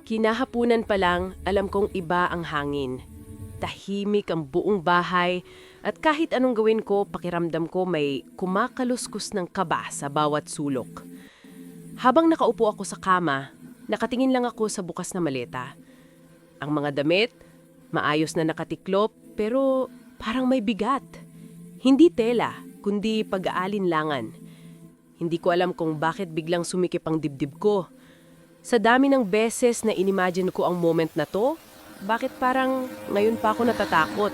Kinahapunan pa lang, alam kong iba ang hangin. Tahimik ang buong bahay at kahit anong gawin ko, pakiramdam ko may kumakaluskus ng kaba sa bawat sulok. Habang nakaupo ako sa kama, nakatingin lang ako sa bukas na maleta. Ang mga damit, maayos na nakatiklop pero parang may bigat. Hindi tela, kundi pag-aalinlangan. Hindi ko alam kung bakit biglang sumikip ang dibdib ko. Sa dami ng beses na inimagine ko ang moment na to, bakit parang ngayon pa ako natatakot?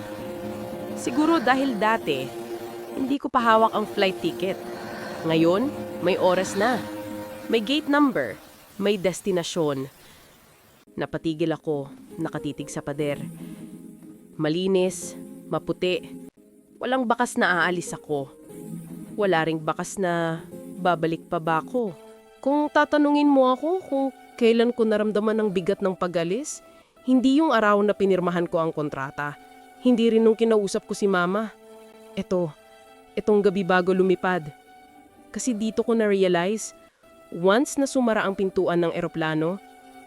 Siguro dahil dati, hindi ko pa hawak ang flight ticket. Ngayon, may oras na. May gate number. May destinasyon. Napatigil ako, nakatitig sa pader. Malinis, maputi. Walang bakas na aalis ako. Wala ring bakas na babalik pa ba ako. Kung tatanungin mo ako kung kailan ko naramdaman ang bigat ng pag-alis, hindi yung araw na pinirmahan ko ang kontrata. Hindi rin nung kinausap ko si Mama. Itong gabi bago lumipad. Kasi dito ko na-realize, once na sumara ang pintuan ng eroplano,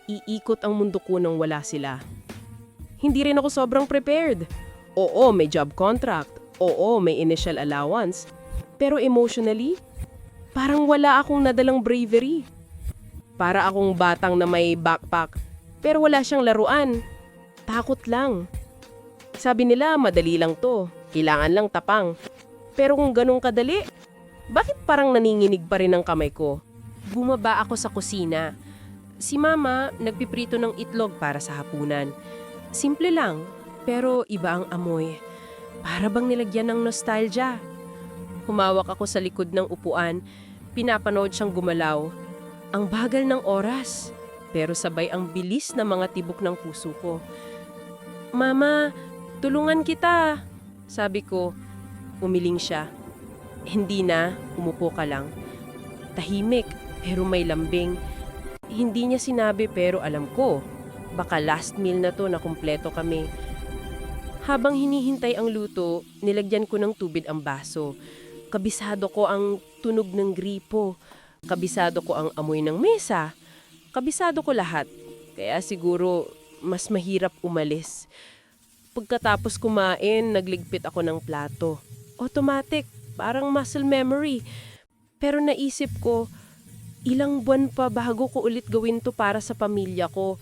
iikot ang mundo ko nang wala sila. Hindi rin ako sobrang prepared. Oo, may job contract. Oo, may initial allowance. Pero emotionally, parang wala akong nadalang bravery. Para akong batang na may backpack, pero wala siyang laruan. Takot lang. Sabi nila, madali lang to. Kailangan lang tapang. Pero kung ganun kadali, bakit parang naninginig pa rin ang kamay ko? Bumaba ako sa kusina. Si Mama nagpiprito ng itlog para sa hapunan. Simple lang, pero iba ang amoy. Para bang nilagyan ng nostalgia. Humawak ako sa likod ng upuan, pinapanood siyang gumalaw. Ang bagal ng oras, pero sabay ang bilis ng mga tibok ng puso ko. Mama, tulungan kita, sabi ko. Umiling siya. Hindi na, umupo ka lang. Tahimik, pero may lambing. Hindi niya sinabi pero alam ko. Baka last meal na to na kumpleto kami. Habang hinihintay ang luto, nilagyan ko ng tubig ang baso. Kabisado ko ang tunog ng gripo. Kabisado ko ang amoy ng mesa. Kabisado ko lahat. Kaya siguro mas mahirap umalis. Pagkatapos kumain, nagligpit ako ng plato. Automatic, parang muscle memory. Pero naisip ko, ilang buwan pa bago ko ulit gawin to para sa pamilya ko.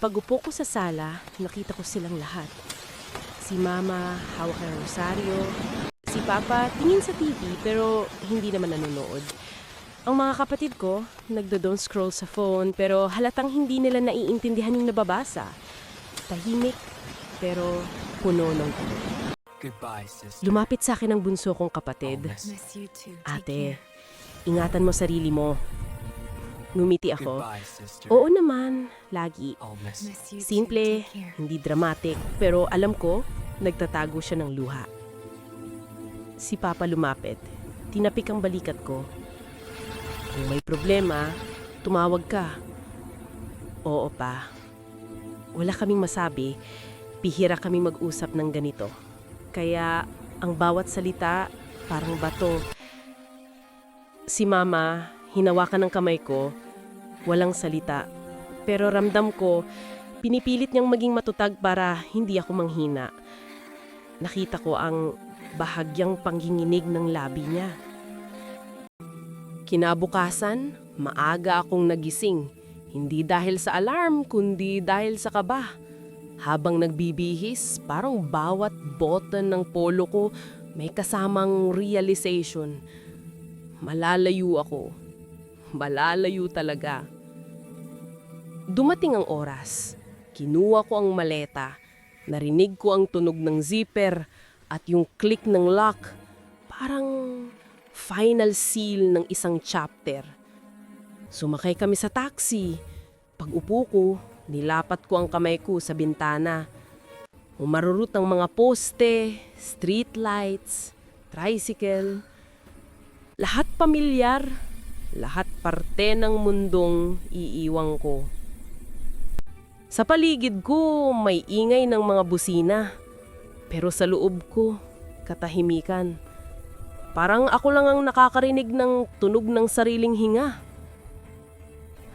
Pag-upo ko sa sala, nakita ko silang lahat. Si Mama, hawak ng rosaryo. Si Papa, tingin sa TV pero hindi naman nanonood. Ang mga kapatid ko, nagdo-don't scroll sa phone pero halatang hindi nila naiintindihan yung nababasa. Tahimik pero puno ng tulog. Lumapit sa akin ang bunso kong kapatid. Ate, ingatan mo sarili mo. Ngumiti ako. Oo naman, lagi. Simple, hindi dramatic, pero alam ko, nagtatago siya ng luha. Si Papa lumapit. Tinapik ang balikat ko. Kung may problema, tumawag ka. Oo pa. Wala kaming masabi, bihira kaming mag-usap ng ganito. Kaya ang bawat salita parang bato. Si Mama, hinawakan ng kamay ko, walang salita. Pero ramdam ko, pinipilit niyang maging matutag para hindi ako manghina. Nakita ko ang bahagyang panghinginig ng labi niya. Kinabukasan, maaga akong nagising. Hindi dahil sa alarm, kundi dahil sa kaba. Habang nagbibihis, parang bawat button ng polo ko may kasamang realization. Malalayo ako. Malalayo talaga. Dumating ang oras. Kinuha ko ang maleta. Narinig ko ang tunog ng zipper at yung click ng lock. Parang final seal ng isang chapter. Sumakay kami sa taxi. Pag-upo ko, nilapat ko ang kamay ko sa bintana. Umarurot ang mga poste, street lights, tricycle. Lahat pamilyar, lahat parte ng mundong iiwang ko. Sa paligid ko, may ingay ng mga busina. Pero sa loob ko, katahimikan. Parang ako lang ang nakakarinig ng tunog ng sariling hinga.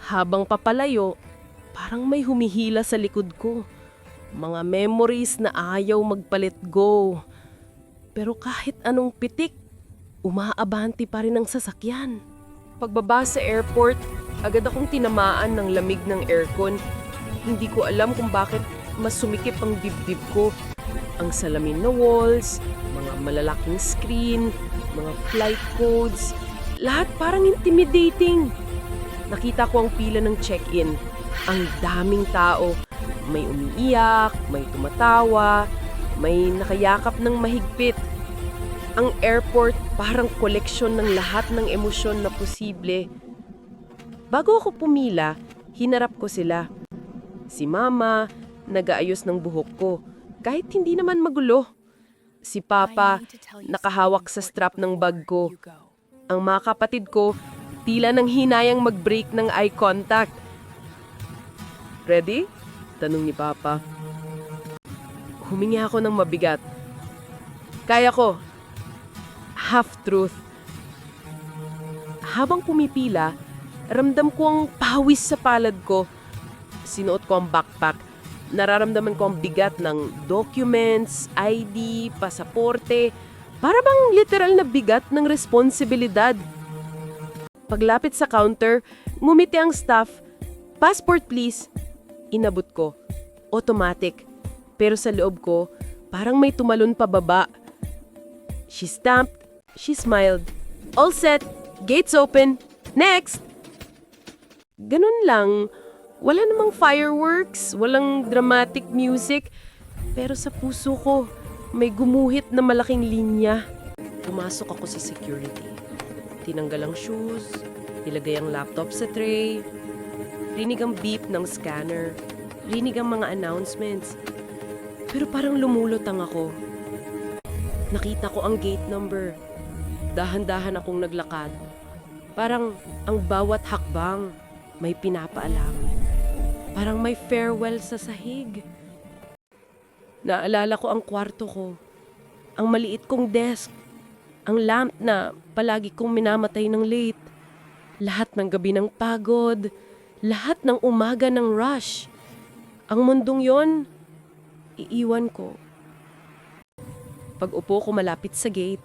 Habang papalayo, Parang may humihila sa likod ko. Mga memories na ayaw magpalit go. Pero kahit anong pitik, umaabanti pa rin ang sasakyan. Pagbaba sa airport, agad akong tinamaan ng lamig ng aircon. Hindi ko alam kung bakit mas sumikip ang dibdib ko. Ang salamin na walls, mga malalaking screen, mga flight codes, lahat parang intimidating. Nakita ko ang pila ng check-in. Ang daming tao. May umiiyak, may tumatawa, may nakayakap ng mahigpit. Ang airport parang koleksyon ng lahat ng emosyon na posible. Bago ako pumila, hinarap ko sila. Si Mama, nag-aayos ng buhok ko, kahit hindi naman magulo. Si Papa, nakahawak sa strap ng bag ko. Ang mga kapatid ko, tila nang hinayang mag-break ng eye contact. Ready? Tanong ni Papa. Humingi ako ng mabigat. Kaya ko. Half-truth. Habang pumipila, ramdam ko ang pawis sa palad ko. Sinuot ko ang backpack. Nararamdaman ko ang bigat ng documents, ID, pasaporte. Para bang literal na bigat ng responsibilidad. Paglapit sa counter, ngumiti ang staff. Passport please. Inabot ko. Automatic. Pero sa loob ko, parang may tumalon pababa. She stamped. She smiled. All set. Gates open. Next! Ganun lang. Wala namang fireworks, walang dramatic music. Pero sa puso ko, may gumuhit na malaking linya. Pumasok ako sa security. Tinanggal ang shoes, nilagay ang laptop sa tray. Rinig ang beep ng scanner. Rinig ang mga announcements. Pero parang lumulutang ako. Nakita ko ang gate number. Dahan-dahan akong naglakad. Parang ang bawat hakbang may pinapaalam. Parang may farewell sa sahig. Naalala ko ang kwarto ko. Ang maliit kong desk. Ang lamp na palagi kong minamatay ng late. Lahat ng gabi ng pagod. Lahat ng umaga ng rush. Ang mundong yon, iiwan ko. Pag upo ko malapit sa gate,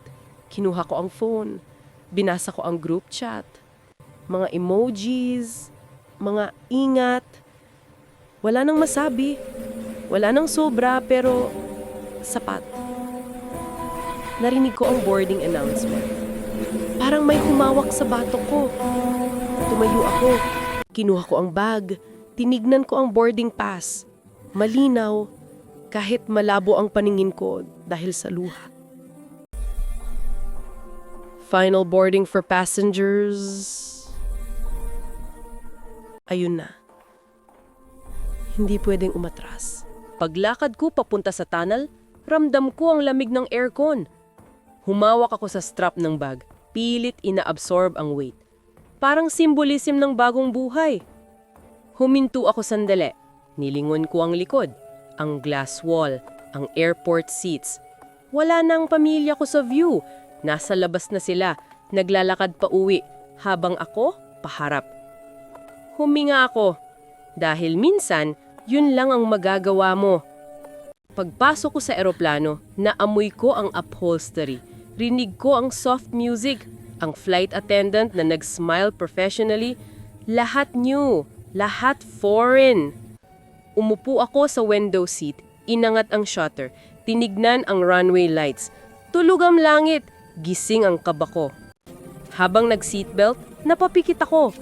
kinuha ko ang phone. Binasa ko ang group chat. Mga emojis, mga ingat. Wala nang masabi. Wala nang sobra pero sapat. Narinig ko ang boarding announcement. Parang may humawak sa batok ko. Tumayo ako. Kinuha ko ang bag. Tinignan ko ang boarding pass. Malinaw, kahit malabo ang paningin ko dahil sa luha. Final boarding for passengers. Ayun na. Hindi pwedeng umatras. Paglakad ko papunta sa tunnel, ramdam ko ang lamig ng aircon. Humawak ako sa strap ng bag. Pilit inaabsorb ang weight. Parang simbolism ng bagong buhay. Huminto ako sandali. Nilingon ko ang likod, ang glass wall, ang airport seats. Wala na ang pamilya ko sa view. Nasa labas na sila, naglalakad pa uwi, habang ako paharap. Huminga ako, dahil minsan, yun lang ang magagawa mo. Pagpasok ko sa eroplano, naamoy ko ang upholstery. Rinig ko ang soft music, ang flight attendant na nag-smile professionally. Lahat new, lahat foreign. Umupo ako sa window seat, inangat ang shutter, tinignan ang runway lights. Tulog ang langit, gising ang kaba ko. Habang nag-seatbelt, napapikit ako.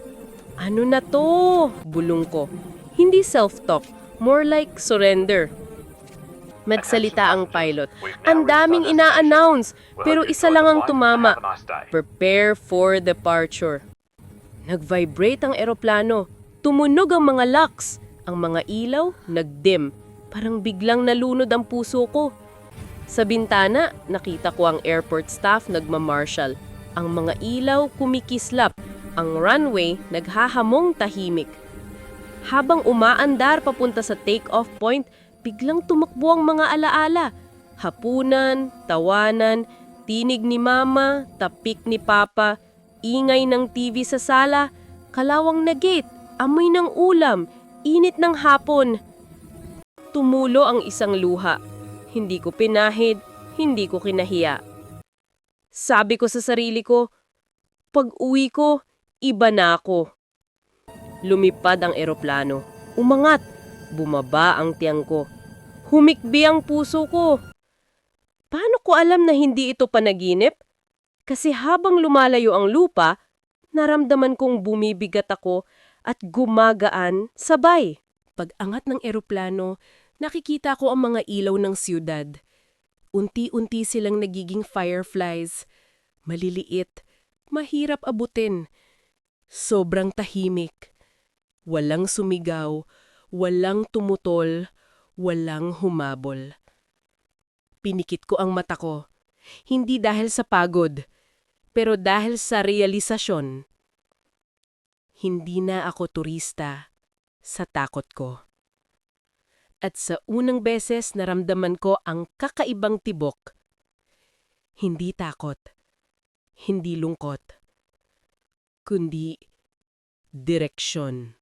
Ano na to? Bulong ko. Hindi self-talk, more like surrender. Magsalita ang pilot. Ang daming ina-announce, pero isa lang ang tumama. Prepare for departure. Nag-vibrate ang eroplano. Tumunog ang mga locks. Ang mga ilaw, nag-dim. Parang biglang nalunod ang puso ko. Sa bintana, nakita ko ang airport staff nagmamarshal. Ang mga ilaw kumikislap. Ang runway naghahamong tahimik. Habang umaandar papunta sa take-off point, biglang tumakbo ang mga alaala. Hapunan, tawanan, tinig ni Mama, tapik ni Papa, ingay ng TV sa sala, kalawang na gate, amoy ng ulam, Init ng hapon. Tumulo ang isang luha. Hindi ko pinahid, hindi ko kinahiya. Sabi ko sa sarili ko, pag-uwi ko, iba na ako. Lumipad ang eroplano. Umangat. Bumaba ang tiyan ko. Humikbi ang puso ko. Paano ko alam na hindi ito panaginip? Kasi habang lumalayo ang lupa, naramdaman kong bumibigat ako at gumagaan sabay. Pag-angat ng eroplano, nakikita ko ang mga ilaw ng siyudad. Unti-unti silang nagiging fireflies. Maliliit, mahirap abutin. Sobrang tahimik. Walang sumigaw, walang tumutol, walang humabol. Pinikit ko ang mata ko. Hindi dahil sa pagod, pero dahil sa realisasyon. Hindi na ako turista sa takot ko. At sa unang beses naramdaman ko ang kakaibang tibok. Hindi takot, hindi lungkot, kundi direksyon.